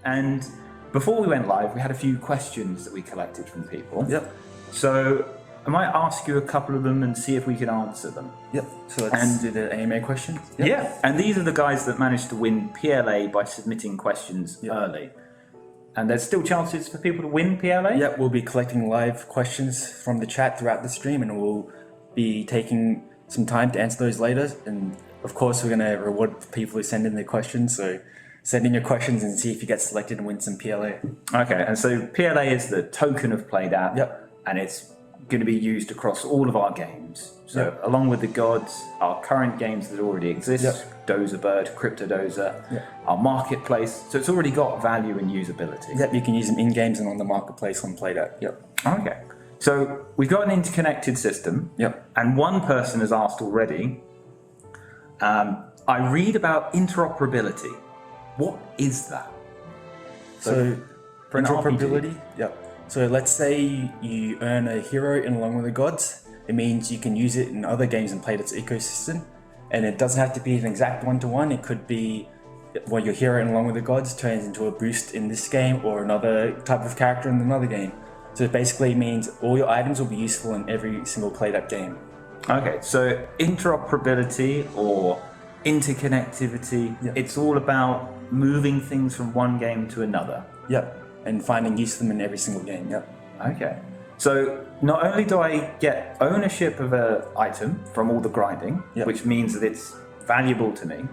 And before we went live, we had a few questions that we collected from people. Yep. So I might ask you a couple of them and see if we can answer them. Yep. So let's do the AMA questions. Yep. Yeah. And these are the guys that managed to win PLA by submitting questions early. And there's still chances for people to win PLA? Yep. We'll be collecting live questions from the chat throughout the stream, and we'll be taking some time to answer those later. And of course, we're going to reward people who send in their questions. So send in your questions and see if you get selected and win some PLA. Okay. And so PLA is the token of Played app. Yep. And it's going to be used across all of our games. So along with the gods, our current games that already exist, Dozer Bird, CryptoDozer, our marketplace. So it's already got value and usability. Yep, you can use them in games and on the marketplace on Played app. Yep. Okay. So we've got an interconnected system. Yep. And one person has asked already, I read about interoperability. What is that? So for an interoperability, RPG. So let's say you earn a hero in Along with the Gods. It means you can use it in other games and Played its ecosystem. And it doesn't have to be an exact one-to-one. It could be what your hero in Along with the Gods turns into a boost in this game or another type of character in another game. So it basically means all your items will be useful in every single Played up game. Okay, so interoperability or interconnectivity, it's all about moving things from one game to another. Yep. And finding use for them in every single game. Yep. Okay. So not only do I get ownership of an item from all the grinding, which means that it's valuable to me,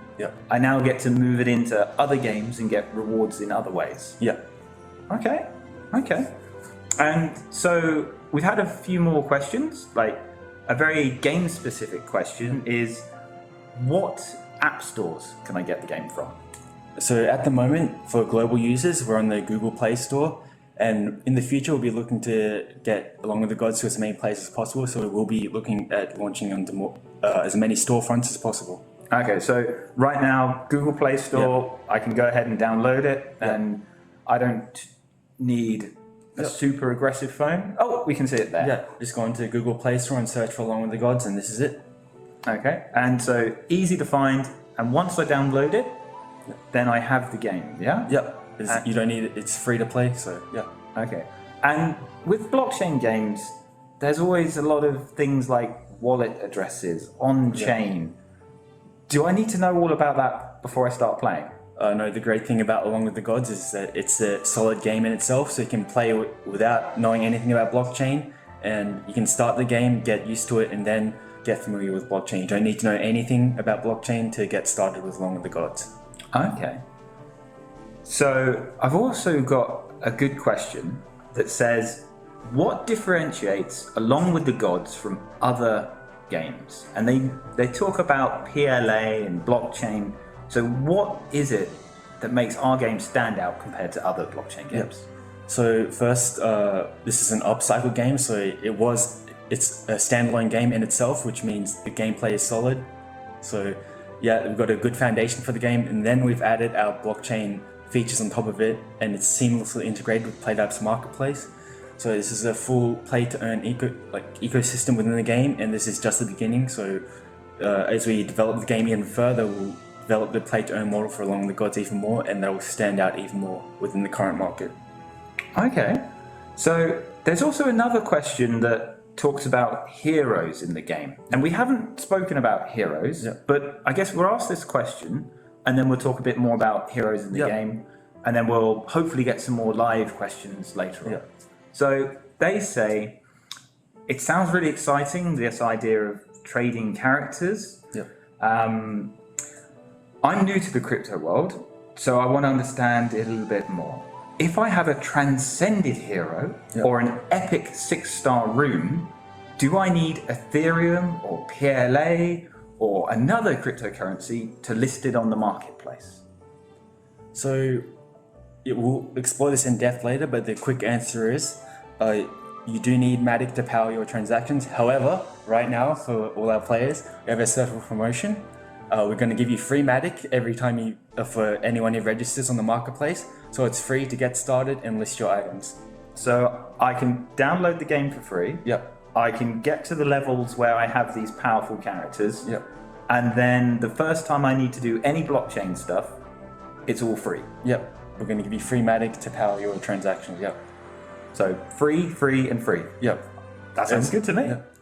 I now get to move it into other games and get rewards in other ways. Okay. And so we've had a few more questions. Like a very game-specific question is, what app stores can I get the game from? So at the moment, for global users, we're on the Google Play Store. And in the future, we'll be looking to get Along with the Gods to as many places as possible. So we'll be looking at launching onto as many storefronts as possible. Okay, so right now, Google Play Store, I can go ahead and download it, and I don't need a super aggressive phone. Oh, we can see it there. Yeah, just go into Google Play Store and search for Along with the Gods, and this is it. Okay, and so easy to find, and once I download it, then I have the game, yeah? Yep. You don't need it, it's free to play, so yeah. Okay. And with blockchain games, there's always a lot of things like wallet addresses, on-chain. Do I need to know all about that before I start playing? No, the great thing about Along with the Gods is that it's a solid game in itself, so you can play without knowing anything about blockchain, and you can start the game, get used to it, and then get familiar with blockchain. You don't need to know anything about blockchain to get started with Along with the Gods. Okay. So I've also got a good question that says, what differentiates Along with the Gods from other games? And they talk about PLA and blockchain. So what is it that makes our game stand out compared to other blockchain games? So first, this is an upcycle game, so it's a standalone game in itself, which means the gameplay is solid. So yeah, we've got a good foundation for the game, and then we've added our blockchain features on top of it, and it's seamlessly integrated with Played app's marketplace. So this is a full play-to-earn ecosystem within the game, and this is just the beginning. So as we develop the game even further, we'll develop the play-to-earn model for Along with the Gods even more, and that will stand out even more within the current market. Okay. So there's also another question that talks about heroes in the game. And we haven't spoken about heroes, but I guess we'll ask this question, and then we'll talk a bit more about heroes in the game, and then we'll hopefully get some more live questions later on. So they say, it sounds really exciting, this idea of trading characters. I'm new to the crypto world, so I want to understand it a little bit more. If I have a transcended hero or an epic 6-star rune, do I need Ethereum or PLA or another cryptocurrency to list it on the marketplace? So we'll explore this in depth later, but the quick answer is you do need Matic to power your transactions. However, right now for all our players, we have a special promotion. We're going to give you free Matic every time for anyone who registers on the marketplace. So it's free to get started and list your items. So I can download the game for free. I can get to the levels where I have these powerful characters. And then the first time I need to do any blockchain stuff, it's all free. we're going to give you free Matic to power your transactions. Yep. So free, and free. Yep. That sounds good to me. Yep.